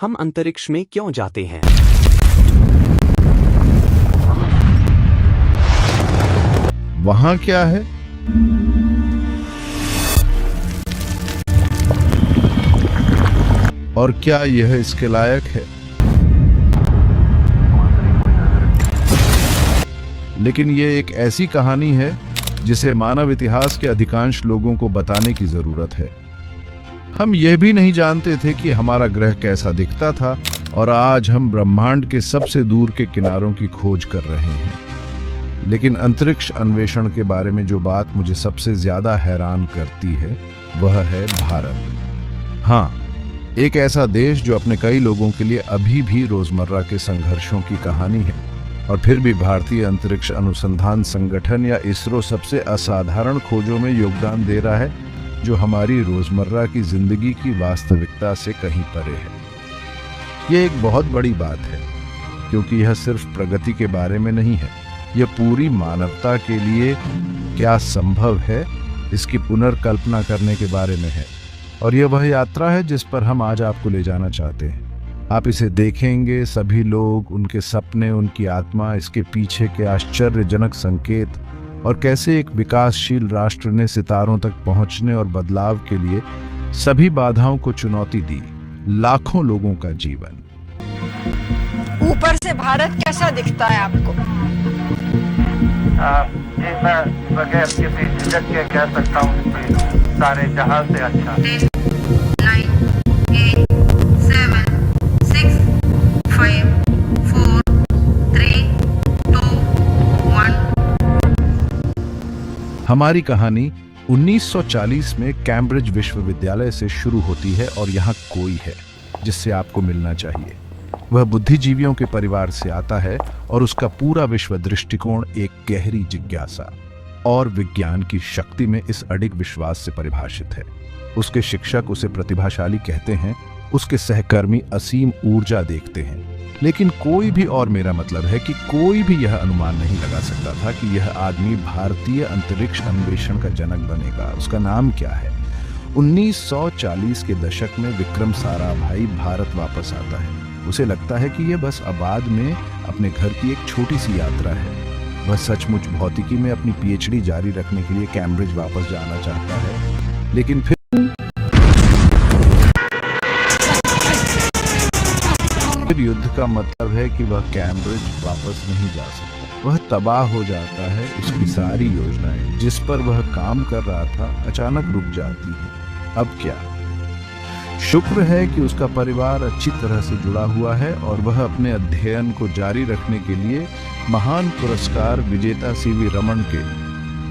हम अंतरिक्ष में क्यों जाते हैं? वहां क्या है? और क्या यह इसके लायक है? लेकिन यह एक ऐसी कहानी है जिसे मानव इतिहास के अधिकांश लोगों को बताने की जरूरत है। हम यह भी नहीं जानते थे कि हमारा ग्रह कैसा दिखता था, और आज हम ब्रह्मांड के सबसे दूर के किनारों की खोज कर रहे हैं। लेकिन अंतरिक्ष अन्वेषण के बारे में जो बात मुझे सबसे ज्यादा हैरान करती है वह है भारत। हाँ, एक ऐसा देश जो अपने कई लोगों के लिए अभी भी रोजमर्रा के संघर्षों की कहानी है, और फिर भी भारतीय अंतरिक्ष अनुसंधान संगठन या इसरो सबसे असाधारण खोजों में योगदान दे रहा है जो हमारी रोजमर्रा की जिंदगी की वास्तविकता से कहीं परे है। यह एक बहुत बड़ी बात है, क्योंकि यह सिर्फ प्रगति के बारे में नहीं है, यह पूरी मानवता के लिए क्या संभव है इसकी पुनर्कल्पना करने के बारे में है। और यह वह यात्रा है जिस पर हम आज आपको ले जाना चाहते हैं। आप इसे देखेंगे, सभी लोग, उनके सपने, उनकी आत्मा, इसके पीछे के आश्चर्यजनक संकेत, और कैसे एक विकासशील राष्ट्र ने सितारों तक पहुंचने और बदलाव के लिए सभी बाधाओं को चुनौती दी। लाखों लोगों का जीवन। ऊपर से भारत कैसा दिखता है आपको? जी, मैं बगैर किसी झिझक के कह सकता हूँ कि सारे जहां से अच्छा। 10, 9, 8, 7, 6, 5, 4, 3, 2, 1। हमारी कहानी 1940 में कैम्ब्रिज विश्वविद्यालय से शुरू होती है, और यहाँ कोई है जिससे आपको मिलना चाहिए। वह बुद्धिजीवियों के परिवार से आता है, और उसका पूरा विश्व दृष्टिकोण एक गहरी जिज्ञासा और विज्ञान की शक्ति में इस अडिग विश्वास से परिभाषित है। उसके शिक्षक उसे प्रतिभाशाली कहते हैं, उसके सहकर्मी असीम ऊर्जा देखते हैं, लेकिन कोई भी, और मेरा मतलब है कि कोई भी यह अनुमान नहीं लगा सकता था कि यह आदमी भारतीय अंतरिक्ष अन्वेषण का जनक बनेगा। उसका नाम क्या है? 1940 के दशक में विक्रम साराभाई भारत वापस आता है। उसे लगता है कि यह बस आबाद में अपने घर की एक छोटी सी यात्रा है। वह सचमुच भौतिकी में अपनी पीएचडी जारी रखने के लिए कैम्ब्रिज वापस जाना चाहता है, लेकिन फिर युद्ध का मतलब है कि वह कैम्ब्रिज वापस नहीं जा सकता। वह तबाह हो जाता है। उसकी सारी योजनाएं जिस पर वह काम कर रहा था अचानक रुक जाती हैं। अब क्या? शुक्र है कि उसका परिवार अच्छी तरह से जुड़ा हुआ है, और वह अपने अध्ययन को जारी रखने के लिए महान पुरस्कार विजेता सीवी रमन के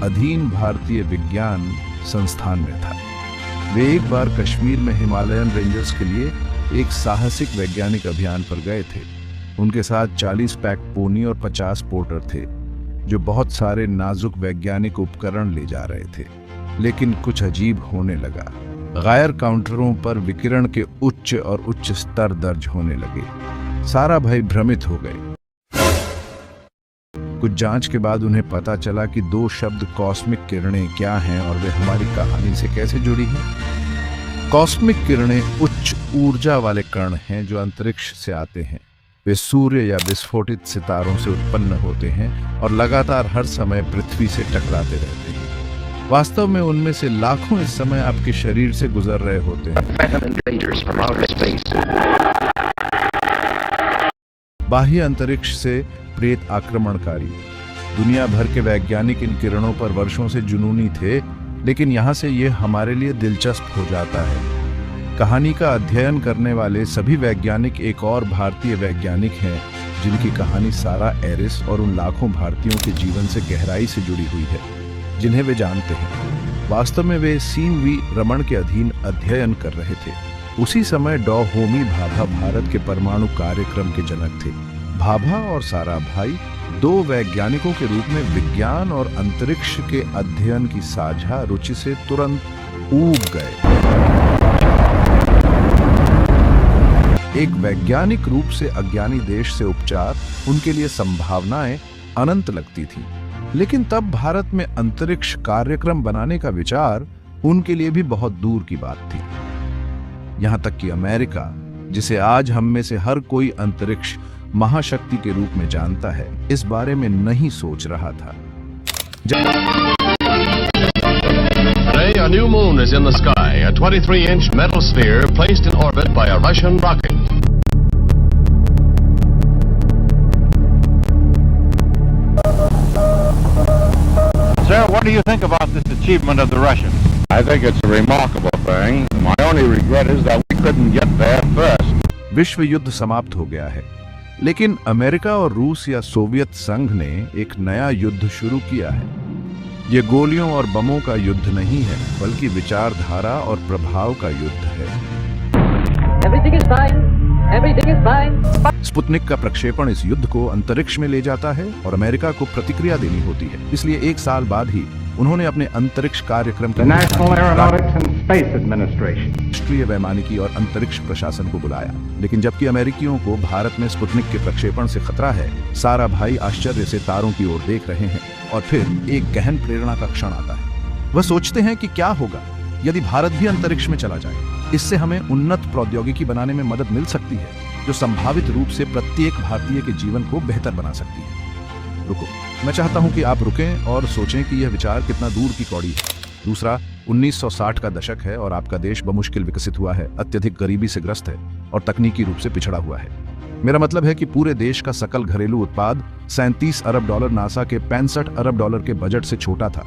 अधीन भारतीय विज्ञान संस्थान में था। वे एक बार कश्मीर में हिमालयन रेंजर्स के लिए एक साहसिक वैज्ञानिक अभियान पर गए थे। उनके साथ 40 पैक पोनी और 50 पोर्टर थे, जो बहुत सारे नाजुक वैज्ञानिक उपकरण ले जा रहे थे। लेकिन कुछ अजीब होने लगा। गायर काउंटरों पर विकिरण के उच्च और उच्च स्तर दर्ज होने लगे। साराभाई भ्रमित हो गए। कुछ जांच के बाद उन्हें पता चला कि 2 शब्द कॉस्मिक किरणें क्या हैं और वे हमारी कहानी से कैसे जुड़ी हैं। कॉस्मिक किरणें उच्च ऊर्जा वाले कण हैं जो अंतरिक्ष से आते हैं। वे सूर्य या विस्फोटित सितारों से उत्पन्न होते हैं और लगातार हर समय पृथ्वी से टकराते रहते हैं। वास्तव में उनमें से लाखों इस समय आपके शरीर से गुजर रहे होते हैं। बाह्य अंतरिक्ष से प्रेत आक्रमणकारी। दुनिया भर के वैज्ञानिक इन किरणों पर वर्षों से जुनूनी थे, लेकिन यहाँ से ये हमारे लिए दिलचस्प हो जाता है। कहानी का अध्ययन करने वाले सभी वैज्ञानिक एक और भारतीय वैज्ञानिक हैं जिनकी कहानी सारा एरिस और उन लाखों भारतीयों के जीवन से गहराई से जुड़ी हुई है जिन्हें वे जानते हैं। वास्तव में वे सीवी रमन के अधीन अध्ययन कर रहे थे। उसी समय डॉ होमी भाभा भारत के परमाणु कार्यक्रम के जनक थे। भाभा और साराभाई 2 वैज्ञानिकों के रूप में विज्ञान और अंतरिक्ष के अध्ययन की साझा रुचि से तुरंत ऊब गए। एक वैज्ञानिक रूप से अज्ञानी देश से उपचार, उनके लिए संभावनाएं अनंत लगती थी। लेकिन तब भारत में अंतरिक्ष कार्यक्रम बनाने का विचार उनके लिए भी बहुत दूर की बात थी। यहां तक कि अमेरिका, जिसे आज हम में से हर कोई अंतरिक्ष महाशक्ति के रूप में जानता है, इस बारे में नहीं सोच रहा था। Today, a new moon is in the sky, a 23-inch metal sphere placed in orbit by a Russian rocket. Sir, what do you think about this achievement of the Russians? I think it's a remarkable thing. My only regret is that we couldn't get there first. विश्व युद्ध समाप्त हो गया है, लेकिन America और रूस या सोवियत संघ ने एक नया युद्ध शुरू किया है। ये गोलियों और बमों का युद्ध नहीं है, बल्कि विचारधारा और प्रभाव का युद्ध है। Everything is fine. Everything is fine. Sputnik का प्रक्षेपण इस युद्ध को अंतरिक्ष में ले जाता है और अमेरिका को प्रतिक्रिया देनी होती है। इसलिए 1 साल बाद ही उन्होंने अपने अंतरिक्ष कार्यक्रम The National Aeronautics and Space Administration. राष्ट्रीय वैमानिकी और अंतरिक्ष प्रशासन को बुलाया। लेकिन जबकि अमेरिकियों को भारत में स्पुतनिक के प्रक्षेपण से खतरा है, सारा भाई आश्चर्य से तारों की ओर देख रहे हैं। और फिर एक गहन प्रेरणा का क्षण आता है। वह सोचते हैं कि क्या होगा यदि भारत भी अंतरिक्ष में चला जाए। इससे हमें उन्नत प्रौद्योगिकी बनाने में मदद मिल सकती है, जो संभावित रूप से प्रत्येक भारतीय के जीवन को बेहतर बना सकती है। रुको, मैं चाहता हूं कि आप रुकें और सोचें कि यह विचार कितना दूर की कौड़ी है। दूसरा, 1960 का दशक है और आपका देश बमुश्किल विकसित हुआ है, अत्यधिक गरीबी से ग्रस्त है और तकनीकी रूप से पिछड़ा हुआ है। मेरा मतलब है कि पूरे देश का सकल घरेलू उत्पाद $37 अरब, नासा के $65 अरब के बजट से छोटा था।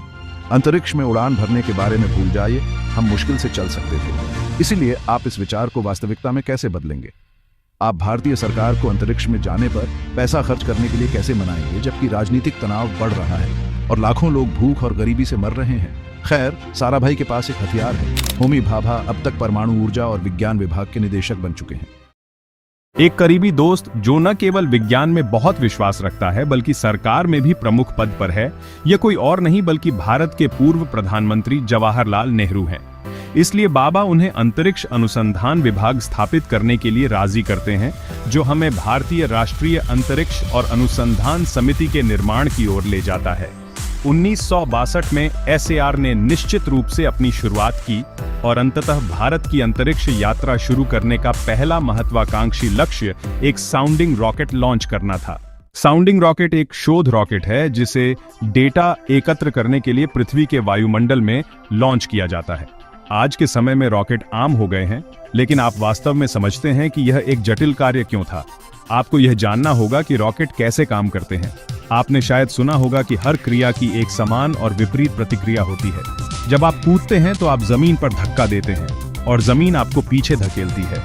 अंतरिक्ष में उड़ान भरने के बारे में भूल जाइए, हम मुश्किल से चल सकते थे। इसीलिए आप इस विचार को वास्तविकता में कैसे बदलेंगे? आप भारतीय सरकार को अंतरिक्ष में जाने पर पैसा खर्च करने के लिए कैसे मनाएंगे, जबकि राजनीतिक तनाव बढ़ रहा है और लाखों लोग भूख और गरीबी से मर रहे हैं? खैर, साराभाई के पास एक हथियार है। होमी भाभा अब तक परमाणु ऊर्जा और विज्ञान विभाग के निदेशक बन चुके हैं। एक करीबी दोस्त जो न केवल विज्ञान में बहुत विश्वास रखता है, बल्कि सरकार में भी प्रमुख पद पर है, यह कोई और नहीं बल्कि भारत के पूर्व प्रधानमंत्री जवाहरलाल नेहरू हैं। इसलिए बाबा उन्हें अंतरिक्ष अनुसंधान विभाग स्थापित करने के लिए राजी करते हैं, जो हमें भारतीय राष्ट्रीय अंतरिक्ष और अनुसंधान समिति के निर्माण की ओर ले जाता है। 1962 में SAR ने निश्चित रूप से अपनी शुरुआत की और अंततः भारत की अंतरिक्ष यात्रा शुरू करने का पहला महत्वाकांक्षी लक्ष्य एक साउंडिंग रॉकेट लॉन्च करना था। साउंडिंग रॉकेट एक शोध रॉकेट है जिसे डेटा एकत्र करने के लिए पृथ्वी के वायुमंडल में लॉन्च किया जाता है। आज के समय में रॉकेट आम हो गए हैं, लेकिन आप वास्तव में समझते हैं कि यह एक जटिल कार्य क्यों था। आपको यह जानना होगा कि रॉकेट कैसे काम करते हैं। आपने शायद सुना होगा कि हर क्रिया की एक समान और विपरीत प्रतिक्रिया होती है। जब आप कूदते हैं तो आप जमीन पर धक्का देते हैं और जमीन आपको पीछे धकेलती है।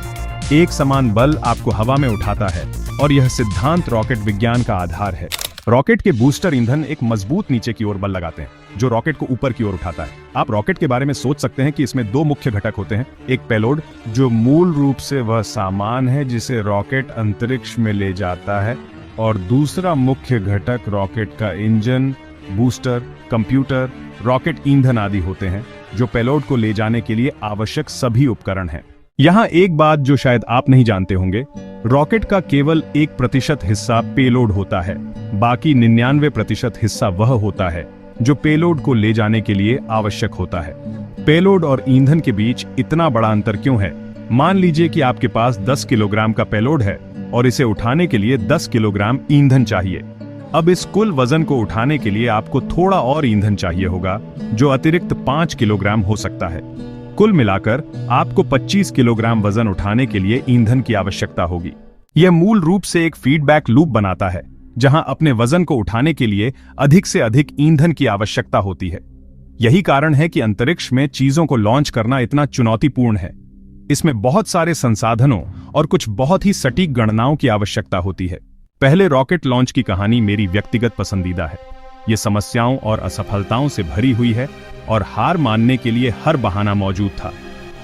एक समान बल आपको हवा में उठाता है और यह सिद्धांत रॉकेट विज्ञान का आधार है। रॉकेट के बूस्टर ईंधन एक मजबूत नीचे की ओर बल लगाते हैं, जो रॉकेट को ऊपर की ओर उठाता है। आप रॉकेट के बारे में सोच सकते हैं कि इसमें 2 मुख्य घटक होते हैं। एक पेलोड, जो मूल रूप से वह सामान है जिसे रॉकेट अंतरिक्ष में ले जाता है, और दूसरा मुख्य घटक रॉकेट का इंजन, बूस्टर, कंप्यूटर, रॉकेट ईंधन आदि होते हैं, जो पेलोड को ले जाने के लिए आवश्यक सभी उपकरण हैं। यहाँ एक बात जो शायद आप नहीं जानते होंगे, रॉकेट का केवल 1% हिस्सा पेलोड होता है। बाकी 99% हिस्सा वह होता है जो पेलोड को ले जाने के लिए आवश्यक होता है। पेलोड और ईंधन के बीच इतना बड़ा अंतर क्यों है? मान लीजिए कि आपके पास 10 किलोग्राम का पेलोड है और इसे उठाने के लिए 10 किलोग्राम ईंधन चाहिए। अब इस कुल वजन को उठाने के लिए आपको थोड़ा और ईंधन चाहिए होगा, जो अतिरिक्त 5 किलोग्राम हो सकता है। कुल मिलाकर आपको 25 किलोग्राम वजन उठाने के लिए ईंधन की आवश्यकता होगी। यह मूल रूप से एक फीडबैक लूप बनाता है, जहां अपने वजन को उठाने के लिए अधिक से अधिक ईंधन की आवश्यकता होती है। यही कारण है कि अंतरिक्ष में चीजों को लॉन्च करना इतना चुनौतीपूर्ण है। इसमें बहुत सारे संसाधनों और कुछ बहुत ही सटीक गणनाओं की आवश्यकता होती है। पहले रॉकेट लॉन्च की कहानी मेरी व्यक्तिगत पसंदीदा है। ये समस्याओं और असफलताओं से भरी हुई है और हार मानने के लिए हर बहाना मौजूद था,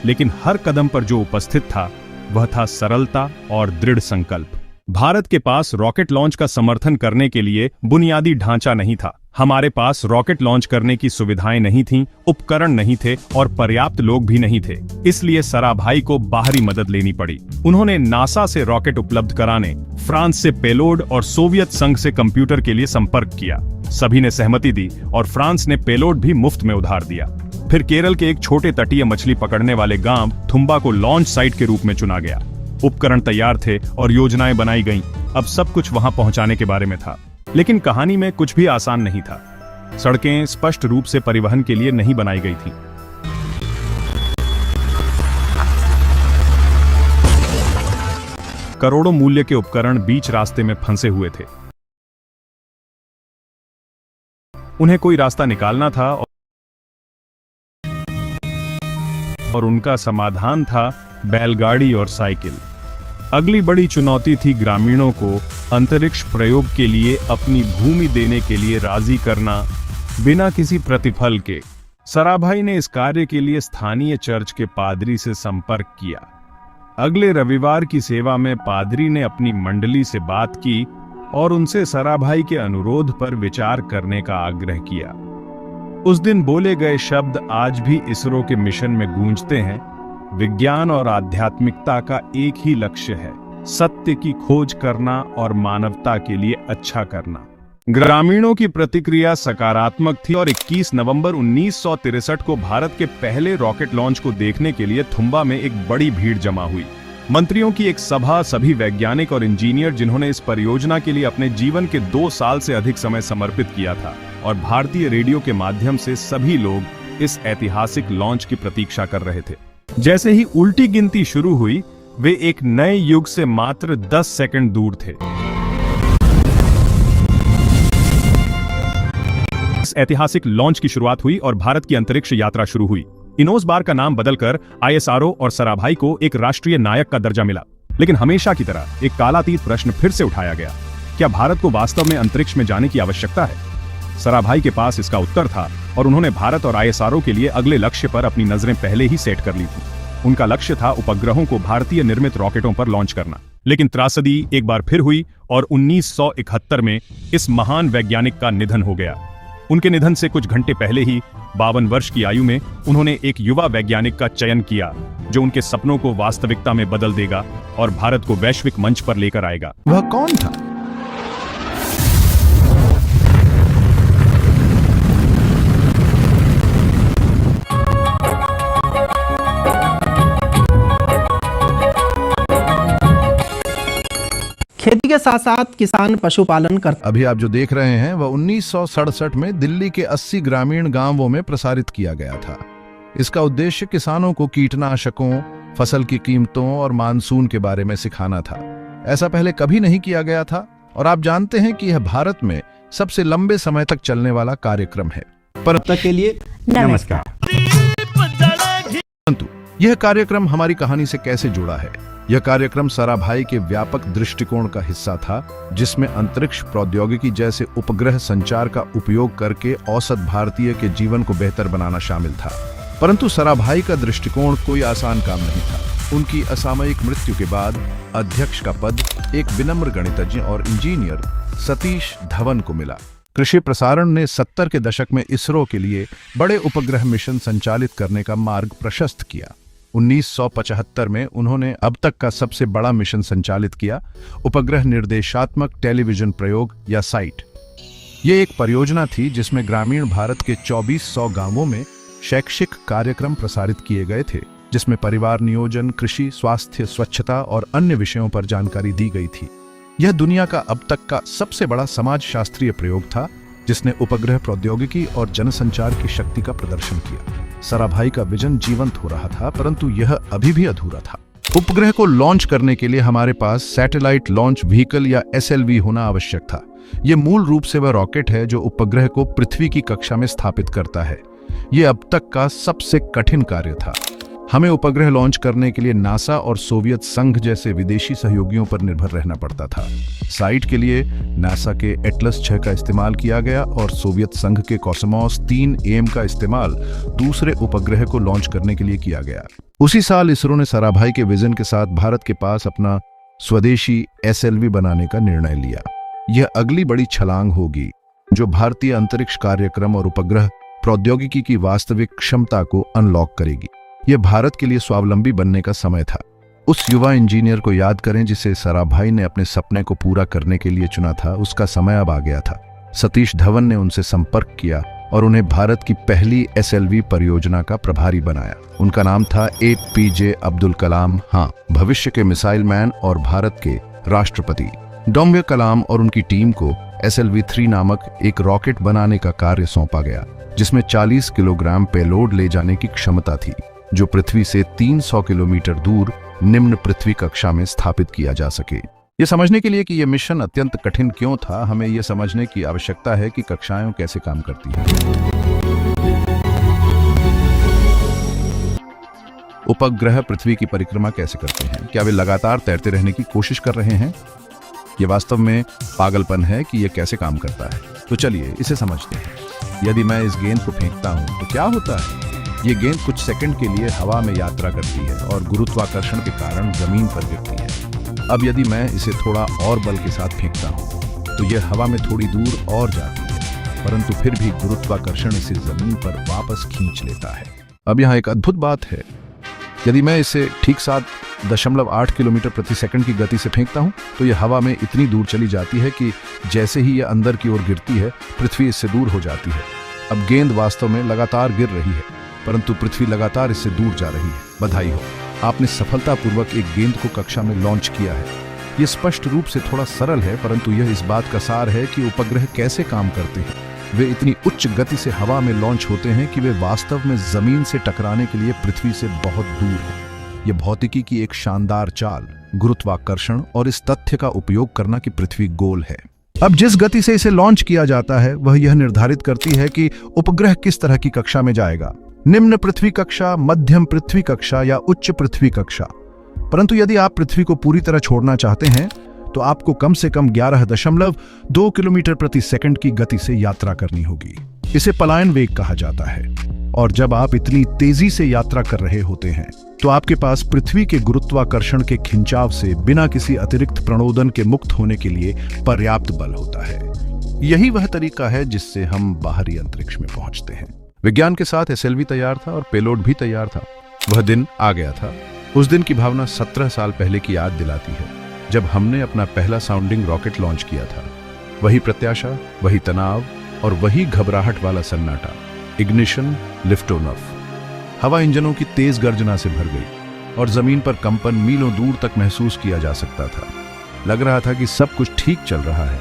लेकिन हर कदम पर जो उपस्थित था वह था सरलता और दृढ़ संकल्प। भारत के पास रॉकेट लॉन्च का समर्थन करने के लिए बुनियादी ढांचा नहीं था। हमारे पास रॉकेट लॉन्च करने की सुविधाएं नहीं थीं, उपकरण नहीं थे और पर्याप्त लोग भी नहीं थे। इसलिए साराभाई को बाहरी मदद लेनी पड़ी। उन्होंने नासा से रॉकेट उपलब्ध कराने, फ्रांस से पेलोड और सोवियत संघ से कंप्यूटर के लिए संपर्क किया। सभी ने सहमति दी और फ्रांस ने पेलोड भी मुफ्त में उधार दिया। फिर केरल के एक छोटे तटीय मछली पकड़ने वाले गांव थुम्बा को लॉन्च साइट के रूप में चुना गया। उपकरण तैयार थे और योजनाएं बनाई गईं। अब सब कुछ वहां पहुंचाने के बारे में था। लेकिन कहानी में कुछ भी आसान नहीं था। सड़कें स्पष्ट रूप से परिवहन के लिए नहीं बनाई गई थीं। करोड़ों मूल्य के उपकरण बीच रास्ते में फंसे हुए थे। उन्हें कोई रास्ता निकालना था और उनका समाधान था बैलगाड़ी और साइकिल। अगली बड़ी चुनौती थी ग्रामीणों को अंतरिक्ष प्रयोग के लिए अपनी भूमि देने के लिए राजी करना, बिना किसी प्रतिफल के। सराभाई ने इस कार्य के लिए स्थानीय चर्च के पादरी से संपर्क किया। अगले रविवार की सेवा में पादरी ने अपनी मंडली से बात की और उनसे सराभाई के अनुरोध पर विचार करने का आग्रह किया। उस दिन बोले गए शब्द आज भी इसरो के मिशन में गूंजते हैं। विज्ञान और आध्यात्मिकता का एक ही लक्ष्य है, सत्य की खोज करना और मानवता के लिए अच्छा करना। ग्रामीणों की प्रतिक्रिया सकारात्मक थी और 21 नवंबर 1963 को भारत के पहले रॉकेट लॉन्च को देखने के लिए थुम्बा में एक बड़ी भीड़ जमा हुई। मंत्रियों की एक सभा, सभी वैज्ञानिक और इंजीनियर जिन्होंने इस परियोजना के लिए अपने जीवन के 2 साल से अधिक समय समर्पित किया था, और भारतीय रेडियो के माध्यम से सभी लोग इस ऐतिहासिक लॉन्च की प्रतीक्षा कर रहे थे। जैसे ही उल्टी गिनती शुरू हुई, वे एक नए युग से मात्र 10 सेकंड दूर थे। इस ऐतिहासिक लॉन्च की शुरुआत हुई और भारत की अंतरिक्ष यात्रा शुरू हुई। इनोस बार का नाम बदलकर ISRO और सराभाई को एक राष्ट्रीय नायक का दर्जा मिला। लेकिन हमेशा की तरह एक कालातीत प्रश्न फिर से उठाया गया, क्या भारत को वास्तव में अंतरिक्ष में जाने की आवश्यकता है? सराभाई के पास इसका उत्तर था और उन्होंने भारत और ISRO के लिए अगले लक्ष्य पर अपनी नजरें पहले ही सेट कर ली थी। उनका लक्ष्य था उपग्रहों को भारतीय निर्मित रॉकेटों पर लॉन्च करना। लेकिन त्रासदी एक बार फिर हुई और 1971 में इस महान वैज्ञानिक का निधन हो गया। उनके निधन से कुछ घंटे पहले ही 52 वर्ष की आयु में उन्होंने एक युवा वैज्ञानिक का चयन किया जो उनके सपनों को वास्तविकता में बदल देगा और भारत को वैश्विक मंच पर लेकर आएगा। वह कौन था? खेती के साथ साथ किसान पशुपालन करते। अभी आप जो देख रहे हैं वह 1967 में दिल्ली के 80 ग्रामीण गांवों में प्रसारित किया गया था। इसका उद्देश्य किसानों को कीटनाशकों, फसल की कीमतों और मानसून के बारे में सिखाना था। ऐसा पहले कभी नहीं किया गया था और आप जानते हैं कि यह भारत में सबसे लंबे समय तक चलने वाला कार्यक्रम है। पर तक के लिए नमस्कार। परंतु यह कार्यक्रम हमारी कहानी से कैसे जुड़ा है? यह कार्यक्रम सराभाई के व्यापक दृष्टिकोण का हिस्सा था, जिसमें अंतरिक्ष प्रौद्योगिकी जैसे उपग्रह संचार का उपयोग करके औसत भारतीय के जीवन को बेहतर बनाना शामिल था। परंतु सराभाई का दृष्टिकोण कोई आसान काम नहीं था। उनकी असामयिक मृत्यु के बाद अध्यक्ष का पद एक विनम्र गणितज्ञ और इंजीनियर सतीश धवन को मिला। कृषि प्रसारण ने 70 के दशक में इसरो के लिए बड़े उपग्रह मिशन संचालित करने का मार्ग प्रशस्त किया। 1975 में उन्होंने अब तक का सबसे बड़ा मिशन संचालित किया, उपग्रह निर्देशात्मक टेलीविजन प्रयोग या साइट। ये एक परियोजना थी जिसमें ग्रामीण भारत के 2400 गांवों में शैक्षिक कार्यक्रम प्रसारित किए गए थे, जिसमें परिवार नियोजन, कृषि, स्वास्थ्य, स्वच्छता और अन्य विषयों पर जानकारी दी गई थी। यह दुनिया का अब तक का सबसे बड़ा समाजशास्त्रीय प्रयोग था, जिसने उपग्रह प्रौद्योगिकी और जनसंचार की शक्ति का प्रदर्शन किया। सराभाई का विजन जीवंत हो रहा था, परंतु यह अभी भी अधूरा था। उपग्रह को लॉन्च करने के लिए हमारे पास सैटेलाइट लॉन्च व्हीकल या SLV होना आवश्यक था। यह मूल रूप से वह रॉकेट है जो उपग्रह को पृथ्वी की कक्षा में स्थापित करता है। यह अब तक का सबसे कठिन कार्य था। हमें उपग्रह लॉन्च करने के लिए नासा और सोवियत संघ जैसे विदेशी सहयोगियों पर निर्भर रहना पड़ता था। साइट के लिए नासा के एटलस 6 का इस्तेमाल किया गया और सोवियत संघ के कॉसमॉस 3AM का इस्तेमाल दूसरे उपग्रह को लॉन्च करने के लिए किया गया। उसी साल इसरो ने सराभाई के विजन के साथ भारत के पास अपना स्वदेशी SLV बनाने का निर्णय लिया। यह अगली बड़ी छलांग होगी जो भारतीय अंतरिक्ष कार्यक्रम और उपग्रह प्रौद्योगिकी की वास्तविक क्षमता को अनलॉक करेगी। यह भारत के लिए स्वावलंबी बनने का समय था। उस युवा इंजीनियर को याद करें जिसे सराभाई ने अपने सपने को पूरा करने के लिए चुना था। उसका समय अब आ गया था। सतीश धवन ने उनसे संपर्क किया और उन्हें भारत की पहली SLV परियोजना का प्रभारी बनाया। उनका नाम था APJ अब्दुल कलाम, हाँ, भविष्य के मिसाइल मैन और भारत के राष्ट्रपति। डॉ. कलाम और उनकी टीम को SLV-3 नामक एक रॉकेट बनाने का कार्य सौंपा गया, जिसमें 40 किलोग्राम पेलोड ले जाने की क्षमता थी, जो पृथ्वी से 300 किलोमीटर दूर निम्न पृथ्वी कक्षा में स्थापित किया जा सके। ये समझने के लिए कि यह मिशन अत्यंत कठिन क्यों था, हमें यह समझने की आवश्यकता है कि कक्षाएं कैसे काम करती हैं। उपग्रह पृथ्वी की परिक्रमा कैसे करते हैं? क्या वे लगातार तैरते रहने की कोशिश कर रहे हैं? यह वास्तव में पागलपन है कि यह कैसे काम करता है। तो चलिए इसे समझते हैं। यदि मैं इस गेंद को फेंकता हूं तो क्या होता है? ये गेंद कुछ सेकंड के लिए हवा में यात्रा करती है और गुरुत्वाकर्षण के कारण जमीन पर गिरती है। अब यदि मैं इसे थोड़ा और बल के साथ फेंकता हूं तो यह हवा में थोड़ी दूर और जाती है, परंतु फिर भी गुरुत्वाकर्षण इसे जमीन पर वापस खींच लेता है। अब यहाँ एक अद्भुत बात है, यदि मैं इसे ठीक 7.8 किलोमीटर प्रति सेकंड की गति से फेंकता हूं तो यह हवा में इतनी दूर चली जाती है कि जैसे ही यह अंदर की ओर गिरती है, पृथ्वी इससे दूर हो जाती है। अब गेंद वास्तव में लगातार गिर रही है, परंतु पृथ्वी लगातार इससे दूर जा रही है। बधाई हो, आपने सफलतापूर्वक एक गेंद को कक्षा में लॉन्च किया है। यह स्पष्ट रूप से थोड़ा सरल है, परंतु यह इस बात का सार है कि उपग्रह कैसे काम करते हैं। वे इतनी उच्च गति से हवा में लॉन्च होते हैं कि वे वास्तव में जमीन से टकराने के लिए पृथ्वी से बहुत दूर हैं। यह भौतिकी की एक शानदार चाल, गुरुत्वाकर्षण और इस तथ्य का उपयोग करना कि पृथ्वी गोल है। अब जिस गति से इसे लॉन्च किया जाता है वह यह निर्धारित करती है कि उपग्रह किस तरह की कक्षा में जाएगा, निम्न पृथ्वी कक्षा, मध्यम पृथ्वी कक्षा या उच्च पृथ्वी कक्षा। परंतु यदि आप पृथ्वी को पूरी तरह छोड़ना चाहते हैं तो आपको कम से कम 11.2 किलोमीटर प्रति सेकंड की गति से यात्रा करनी होगी। इसे पलायन वेग कहा जाता है। और जब आप इतनी तेजी से यात्रा कर रहे होते हैं तो आपके पास पृथ्वी के गुरुत्वाकर्षण के खिंचाव से बिना किसी अतिरिक्त प्रणोदन के मुक्त होने के लिए पर्याप्त बल होता है। यही वह तरीका है जिससे हम बाहरी अंतरिक्ष में पहुंचते हैं। विज्ञान के साथ SLV तैयार था और पेलोड भी तैयार था। वह दिन आ गया था। उस दिन की भावना 17 साल पहले की याद दिलाती है, जब हमने अपना पहला साउंडिंग रॉकेट लॉन्च किया था। वही प्रत्याशा, वही तनाव और वही घबराहट वाला सन्नाटा। Ignition, lift off. हवा इंजनों की तेज गर्जना से भर गई और जमीन पर कंपन मीलों दूर तक महसूस किया जा सकता था। लग रहा था कि सब कुछ ठीक चल रहा है।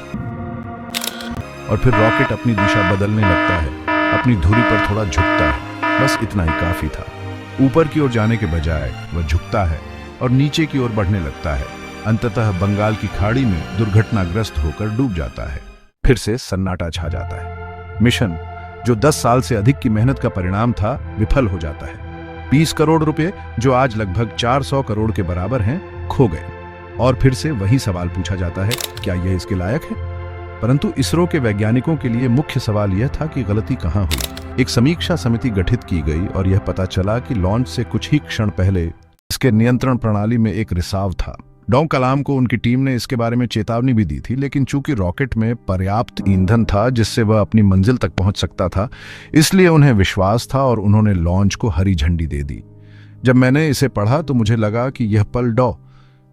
और फिर रॉकेट अपनी दिशा बदलने लगता है, अपनी धुरी पर थोड़ा झुकता है। बस इतना ही काफी था। ऊपर की ओर जाने के बजाय वह झुकता है और नीचे की ओर बढ़ने लगता है। अंततः बंगाल की खाड़ी में दुर्घटनाग्रस्त होकर डूब जाता है। फिर से सन्नाटा छा जाता है। मिशन, जो 10 साल से अधिक की मेहनत का परिणाम था, विफल हो जाता है। 20 करोड़ रुपए, जो आज लगभग 400 करोड़ के बराबर हैं, खो गए। और फिर से वही सवाल पूछा जाता है, क्या यह इसके लायक है? परंतु इसरो के वैज्ञानिकों के लिए मुख्य सवाल यह था कि गलती कहां हुई। एक समीक्षा समिति गठित की गई और यह पता चला कि लॉन्च से कुछ ही क्षण पहले इसके नियंत्रण प्रणाली में एक रिसाव था। डॉ. कलाम को उनकी टीम ने इसके बारे में चेतावनी भी दी थी, लेकिन चूंकि रॉकेट में पर्याप्त ईंधन था जिससे वह अपनी मंजिल तक पहुंच सकता था, इसलिए उन्हें विश्वास था और उन्होंने लॉन्च को हरी झंडी दे दी। जब मैंने इसे पढ़ा तो मुझे लगा कि यह पल डॉ.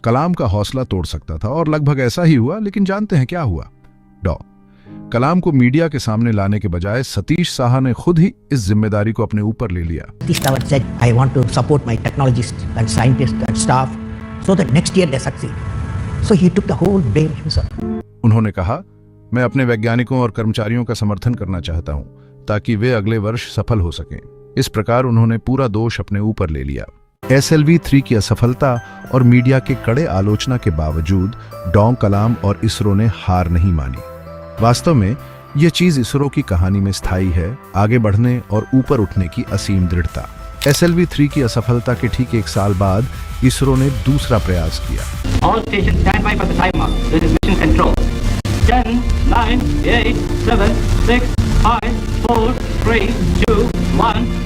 कलाम का हौसला तोड़ सकता था, और लगभग ऐसा ही हुआ। लेकिन जानते हैं क्या हुआ? डॉ. कलाम को मीडिया के सामने लाने के बजाय सतीश साहा ने खुद ही इस जिम्मेदारी को अपने ऊपर ले लिया। I want to support my technologists and scientists and staff so that next year they succeed. So he took the whole blame himself. उन्होंने कहा, मैं अपने वैज्ञानिकों और कर्मचारियों का समर्थन करना चाहता हूं ताकि वे अगले वर्ष सफल हो सकें। इस प्रकार उन्होंने पूरा दोष अपने ऊपर ले लिया। SLV-3 की असफलता और मीडिया के कड़े आलोचना के बावजूद डॉ. कलाम और इसरो ने हार नहीं मानी। वास्तव में यह चीज इसरो की कहानी में स्थायी है, आगे बढ़ने और ऊपर उठने की असीम दृढ़ता। SLV-3 की असफलता के ठीक 1 साल बाद इसरो ने दूसरा प्रयास किया। All stations stand by for the timer. This is mission control. 10, 9, 8, 7, 6, 5, 4, 3, 2, 1.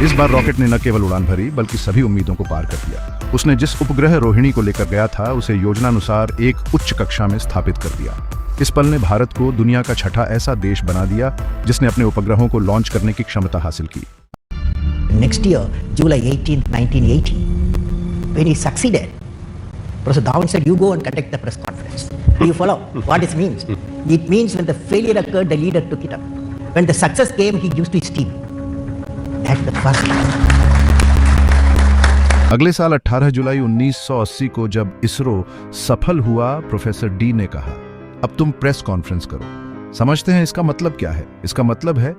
इस बार रॉकेट ने न केवल उड़ान भरी बल्कि सभी उम्मीदों को पार कर दिया। उसने जिस उपग्रह रोहिणी को लेकर गया था उसे योजनानुसार एक उच्च कक्षा में स्थापित कर दिया। इस पल ने भारत को दुनिया का छठा ऐसा देश बना दिया जिसने अपने उपग्रहों को लॉन्च करने की क्षमता हासिल की। Next year, July 18, 1980, when he succeeded, Professor Dhawan said, "You go and conduct the press conference." Do you follow what it means? It means when the failure occurred, the leader took it up. When the success came, he used his team. That's the first. अगले साल 18 जुलाई 1980 को जब इसरो सफल हुआ, professor D ने कहा, अब तुम प्रेस कॉन्फ्रेंस करो। समझते हैं इसका मतलब क्या है? इसका मतलब है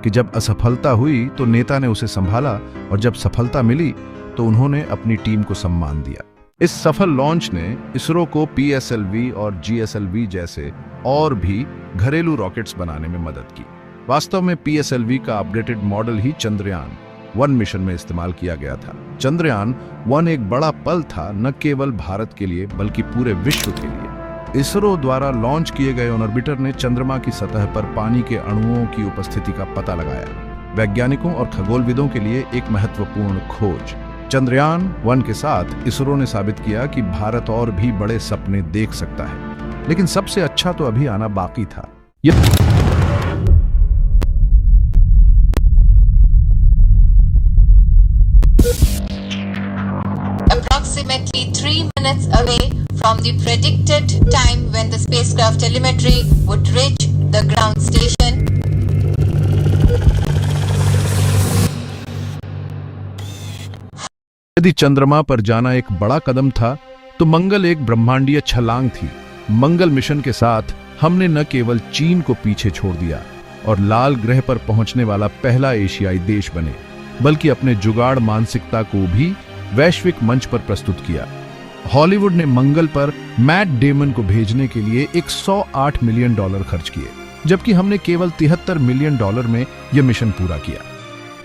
कि जब असफलता हुई तो नेता ने उसे संभाला, और जब सफलता मिली तो उन्होंने अपनी टीम को सम्मान दिया। इस सफल लॉन्च ने इसरो को PSLV और GSLV जैसे और भी घरेलू रॉकेट्स बनाने में मदद की। वास्तव में PSLV का अपडेटेड मॉडल ही चंद्रयान 1 मिशन में इस्तेमाल किया गया था। चंद्रयान 1 एक बड़ा पल था, न केवल भारत के लिए बल्कि पूरे विश्व के लिए। इसरो द्वारा लॉन्च किए गए ऑर्बिटर ने चंद्रमा की सतह पर पानी के अणुओं की उपस्थिति का पता लगाया। वैज्ञानिकों और खगोलविदों के लिए एक महत्वपूर्ण खोज। चंद्रयान 1 के साथ इसरो ने साबित किया कि भारत और भी बड़े सपने देख सकता है, लेकिन सबसे अच्छा तो अभी आना बाकी था। Approximately 3 minutes away from the predicted time when the spacecraft telemetry would reach the ground station. यदि चंद्रमा पर जाना एक बड़ा कदम था, तो मंगल एक ब्रह्मांडीय छलांग थी। मंगल मिशन के साथ हमने न केवल चीन को पीछे छोड़ दिया और लाल ग्रह पर पहुंचने वाला पहला एशियाई देश बने, बल्कि अपने जुगाड़ मानसिकता को भी वैश्विक मंच पर प्रस्तुत किया। हॉलीवुड ने मंगल पर मैट डेमन को भेजने के लिए $108 मिलियन खर्च किए, जबकि हमने केवल $73 मिलियन में यह मिशन पूरा किया।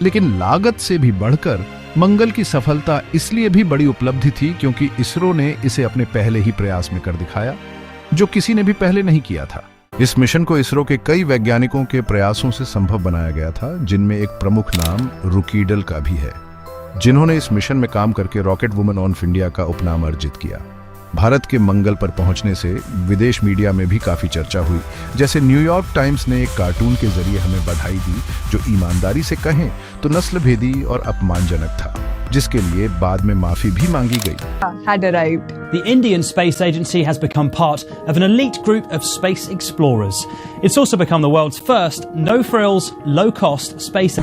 लेकिन लागत से भी बढ़कर मंगल की सफलता इसलिए भी बड़ी उपलब्धि थी क्योंकि इसरो ने इसे अपने पहले ही प्रयास में कर दिखाया, जो किसी ने भी पहले नहीं किया था। इस मिशन को इसरो के कई वैज्ञानिकों के प्रयासों से संभव बनाया गया था, जिनमें एक प्रमुख नाम रुकी डल का भी है, जिन्होंने इस मिशन में काम करके रॉकेट वुमन ऑफ इंडिया का उपनाम अर्जित किया। भारत के मंगल पर पहुंचने से विदेश मीडिया में भी काफी चर्चा हुई। जैसे न्यूयॉर्क टाइम्स ने एक कार्टून के जरिए हमें बधाई दी, जो ईमानदारी से कहें तो नस्लभेदी और अपमानजनक था, जिसके लिए बाद में माफी भी मांगी गई। Had arrived. The Indian Space Agency has become part of an elite group of space explorers. It's also become the world's first no-frills, low-cost space.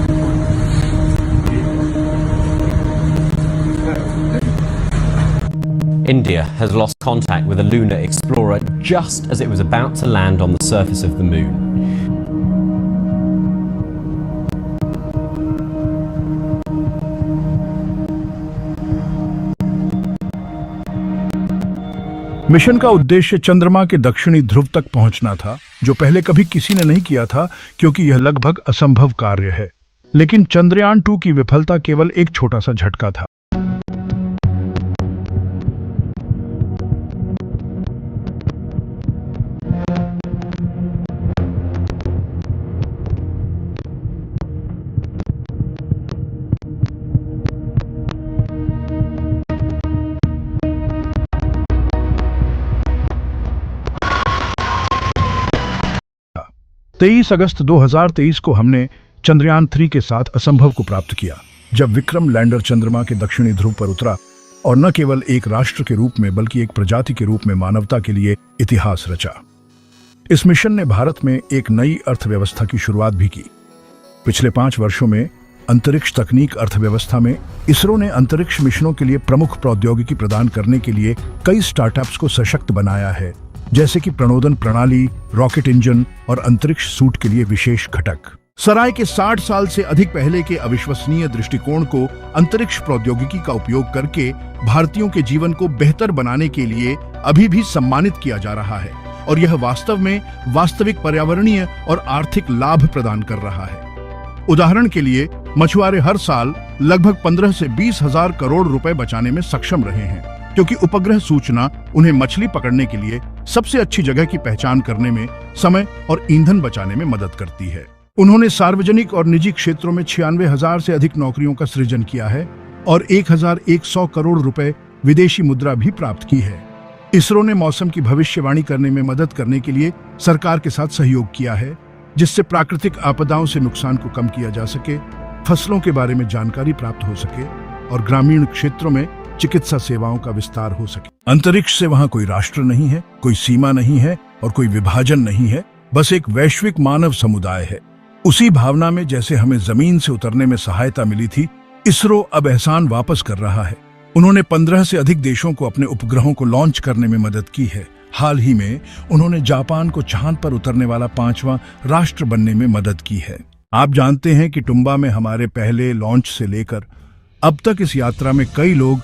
India has lost contact with a lunar explorer just as it was about to land on the surface of the moon. Mission का उद्देश्य चंद्रमा के दक्षिणी ध्रुव तक पहुंचना था, जो पहले कभी किसी ने नहीं किया था क्योंकि यह लगभग असंभव कार्य है। लेकिन चंद्रयान 2 की विफलता केवल एक छोटा सा झटका था। अगस्त 2023 को हमने चंद्रयान 3 के साथ असंभव को प्राप्त किया, जब विक्रम लैंडर चंद्रमा के दक्षिणी ध्रुव पर उतरा और न केवल एक राष्ट्र के रूप में बल्कि एक प्रजाति के रूप में मानवता के लिए इतिहास रचा। इस मिशन ने भारत में एक नई अर्थव्यवस्था की शुरुआत भी की। पिछले 5 वर्षों में अंतरिक्ष तकनीक अर्थव्यवस्था में इसरो ने अंतरिक्ष मिशनों के लिए प्रमुख प्रौद्योगिकी प्रदान करने के लिए कई स्टार्टअप्स को सशक्त बनाया है, जैसे कि प्रणोदन प्रणाली, रॉकेट इंजन और अंतरिक्ष सूट के लिए विशेष घटक। सराय के 60 साल से अधिक पहले के अविश्वसनीय दृष्टिकोण को अंतरिक्ष प्रौद्योगिकी का उपयोग करके भारतीयों के जीवन को बेहतर बनाने के लिए अभी भी सम्मानित किया जा रहा है, और यह वास्तव में वास्तविक पर्यावरणीय और आर्थिक लाभ प्रदान कर रहा है। उदाहरण के लिए, मछुआरे हर साल लगभग 15 से 20 हजार करोड़ रुपए बचाने में सक्षम रहे हैं, क्योंकि उपग्रह सूचना उन्हें मछली पकड़ने के लिए सबसे अच्छी जगह की पहचान करने में, समय और ईंधन बचाने में मदद करती है। उन्होंने सार्वजनिक और निजी क्षेत्रों में 96,000 से अधिक नौकरियों का सृजन किया है और 1,100 करोड़ रुपए विदेशी मुद्रा भी प्राप्त की है। इसरो ने मौसम की भविष्यवाणी करने में मदद करने के लिए सरकार के साथ सहयोग किया है, जिससे प्राकृतिक आपदाओं से नुकसान को कम किया जा सके, फसलों के बारे में जानकारी प्राप्त हो सके और ग्रामीण क्षेत्रों में चिकित्सा सेवाओं का विस्तार हो सके। अंतरिक्ष से वहां कोई राष्ट्र नहीं है, कोई सीमा नहीं है और कोई विभाजन नहीं है, बस एक वैश्विक मानव समुदाय है। उसी भावना में जैसे हमें जमीन से उतरने में सहायता मिली थी, इसरो अब एहसान वापस कर रहा है। उन्होंने 15 से अधिक देशों को अपने उपग्रहों को लॉन्च करने में मदद की है। हाल ही में उन्होंने जापान को चांद पर उतरने वाला 5वां राष्ट्र बनने में मदद की है। आप जानते हैं कि टुम्बा में हमारे पहले लॉन्च से लेकर अब तक इस यात्रा में कई लोग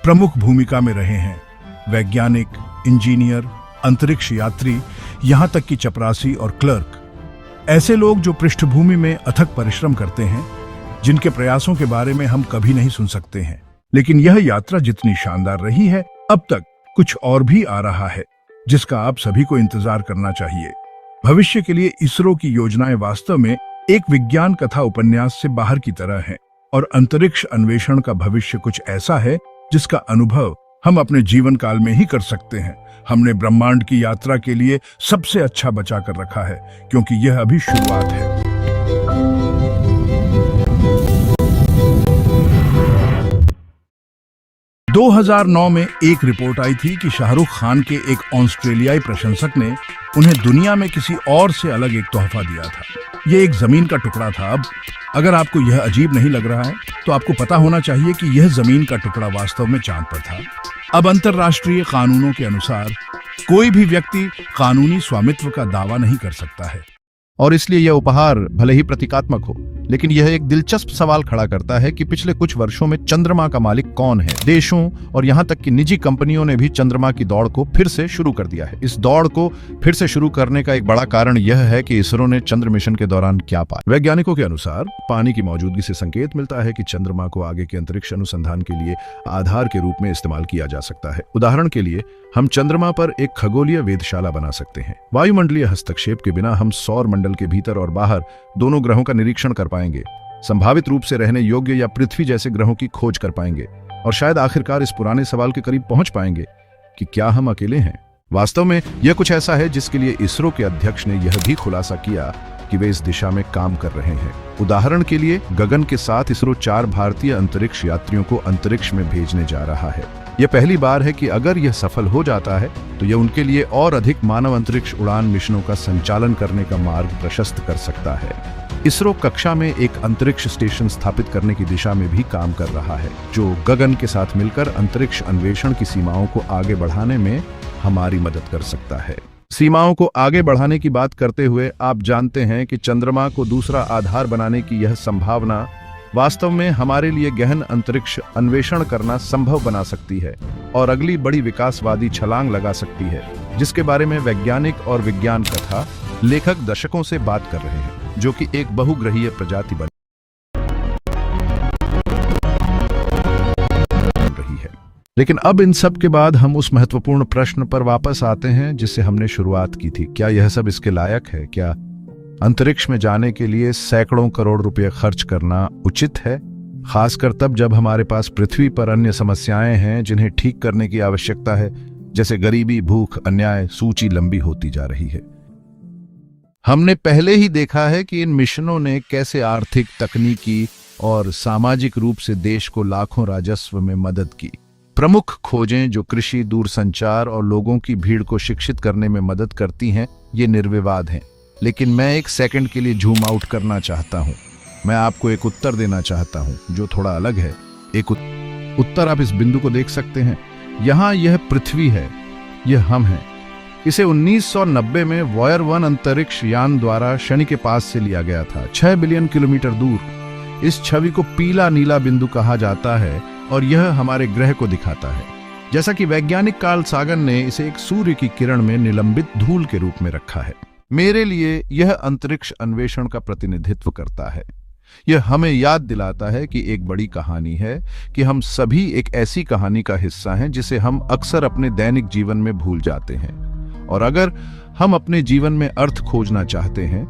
प्रमुख भूमिका में रहे हैं। वैज्ञानिक, इंजीनियर, अंतरिक्ष यात्री, यहां तक कि चपरासी और क्लर्क। ऐसे लोग जो पृष्ठभूमि में अथक परिश्रम करते हैं, जिनके प्रयासों के बारे में हम कभी नहीं सुन सकते हैं। लेकिन यह यात्रा जितनी शानदार रही है, अब तक कुछ और भी आ रहा है जिसका आप सभी को इंतजार करना चाहिए। भविष्य के लिए इसरो की योजनाएं वास्तव में एक विज्ञान कथा उपन्यास से बाहर की तरह हैं, और अंतरिक्ष अन्वेषण का भविष्य कुछ ऐसा है जिसका अनुभव हम अपने जीवन काल में ही कर सकते हैं। हमने ब्रह्मांड की यात्रा के लिए सबसे अच्छा बचा कर रखा है, क्योंकि यह अभी शुरुआत है। – 2009 में एक रिपोर्ट आई थी कि शाहरुख खान के एक ऑस्ट्रेलियाई प्रशंसक ने उन्हें दुनिया में किसी और से अलग एक तोहफा दिया था। यह एक जमीन का टुकड़ा था। अब अगर आपको यह अजीब नहीं लग रहा है, तो आपको पता होना चाहिए कि यह जमीन का टुकड़ा वास्तव में चांद पर था। अब अंतर्राष्ट्रीय कानूनों के अनुसार कोई भी व्यक्ति कानूनी स्वामित्व का दावा नहीं कर सकता है, और इसलिए यह उपहार भले ही प्रतीकात्मक हो, लेकिन यह एक दिलचस्प सवाल खड़ा करता है कि पिछले कुछ वर्षों में चंद्रमा का मालिक कौन है। देशों और यहां तक कि निजी कंपनियों ने भी चंद्रमा की दौड़ को फिर से शुरू कर दिया है। इस दौड़ को फिर से शुरू करने का एक बड़ा कारण यह है कि इसरो ने चंद्र मिशन के दौरान क्या पाया। वैज्ञानिकों के अनुसार पानी की मौजूदगी से संकेत मिलता है कि चंद्रमा को आगे के अंतरिक्ष अनुसंधान के लिए आधार के रूप में इस्तेमाल किया जा सकता है। उदाहरण के लिए हम चंद्रमा पर एक खगोलीय वेधशाला बना सकते हैं। वायुमंडलीय हस्तक्षेप के बिना हम सौर मंडल के भीतर और बाहर दोनों ग्रहों का निरीक्षण कर पाएंगे, संभावित रूप से रहने योग्य या पृथ्वी जैसे ग्रहों की खोज कर पाएंगे, और शायद आखिरकार इस पुराने सवाल के करीब पहुंच पाएंगे कि क्या हम अकेले हैं। वास्तव में यह कुछ ऐसा है जिसके लिए इसरो के अध्यक्ष ने यह भी खुलासा किया कि वे इस दिशा में काम कर रहे हैं। उदाहरण के लिए गगन के साथ इसरो 4 भारतीय अंतरिक्ष यात्रियों को अंतरिक्ष में भेजने जा रहा है। यह पहली बार है कि अगर यह सफल हो जाता है तो यह उनके लिए और अधिक मानव अंतरिक्ष उड़ान मिशनों का संचालन करने का मार्ग प्रशस्त कर सकता है। इसरो कक्षा में एक अंतरिक्ष स्टेशन स्थापित करने की दिशा में भी काम कर रहा है, जो गगन के साथ मिलकर अंतरिक्ष अन्वेषण की सीमाओं को आगे बढ़ाने में हमारी मदद कर सकता है। सीमाओं को आगे बढ़ाने की बात करते हुए आप जानते हैं कि चंद्रमा को दूसरा आधार बनाने की यह संभावना वास्तव में हमारे लिए गहन अंतरिक्ष अन्वेषण करना संभव बना सकती है और अगली बड़ी विकासवादी छलांग लगा सकती है, जिसके बारे में वैज्ञानिक और विज्ञान कथा लेखक दशकों से बात कर रहे हैं, जो कि एक बहुग्रहीय प्रजाति बन रही है। लेकिन अब इन सब के बाद हम उस महत्वपूर्ण प्रश्न पर वापस आते हैं जिससे हमने शुरुआत की थी। क्या यह सब इसके लायक है? क्या अंतरिक्ष में जाने के लिए सैकड़ों करोड़ रुपए खर्च करना उचित है, खासकर तब जब हमारे पास पृथ्वी पर अन्य समस्याएं हैं जिन्हें ठीक करने की आवश्यकता है, जैसे गरीबी, भूख, अन्याय। सूची लंबी होती जा रही है। हमने पहले ही देखा है कि इन मिशनों ने कैसे आर्थिक, तकनीकी और सामाजिक रूप से देश को लाखों राजस्व में मदद की। प्रमुख खोजें जो कृषि, दूरसंचार और लोगों की भीड़ को शिक्षित करने में मदद करती हैं, ये निर्विवाद हैं। लेकिन मैं एक सेकंड के लिए जूम आउट करना चाहता हूं। मैं आपको एक उत्तर देना चाहता हूं जो थोड़ा अलग है। एक उत्तर आप इस बिंदु को देख सकते हैं। यहां यह पृथ्वी है, यह हम हैं। इसे 1990 में वॉयर 1 अंतरिक्ष यान द्वारा शनि के पास से लिया गया था, 6 बिलियन किलोमीटर दूर। इस छवि को पीला नीला बिंदु कहा जाता है और यह हमारे ग्रह को दिखाता है, जैसा कि वैज्ञानिक कार्ल सागन ने इसे एक सूर्य की किरण में निलंबित धूल के रूप में रखा है। मेरे लिए यह अंतरिक्ष अन्वेषण का प्रतिनिधित्व करता है। यह हमें याद दिलाता है कि एक बड़ी कहानी है, कि हम सभी एक ऐसी कहानी का हिस्सा हैं जिसे हम अक्सर अपने दैनिक जीवन में भूल जाते हैं। और अगर हम अपने जीवन में अर्थ खोजना चाहते हैं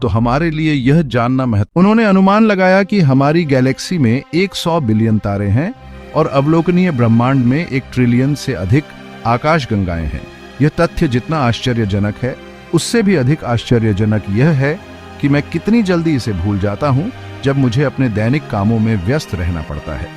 तो हमारे लिए यह जानना महत्वपूर्ण। उन्होंने अनुमान लगाया कि हमारी गैलेक्सी में 100 बिलियन तारे हैं और अवलोकनीय ब्रह्मांड में 1 ट्रिलियन से अधिक आकाशगंगाएं हैं। यह तथ्य जितना आश्चर्यजनक है, उससे भी अधिक आश्चर्यजनक यह है कि मैं कितनी जल्दी इसे भूल जाता हूं जब मुझे अपने दैनिक कामों में व्यस्त रहना पड़ता है।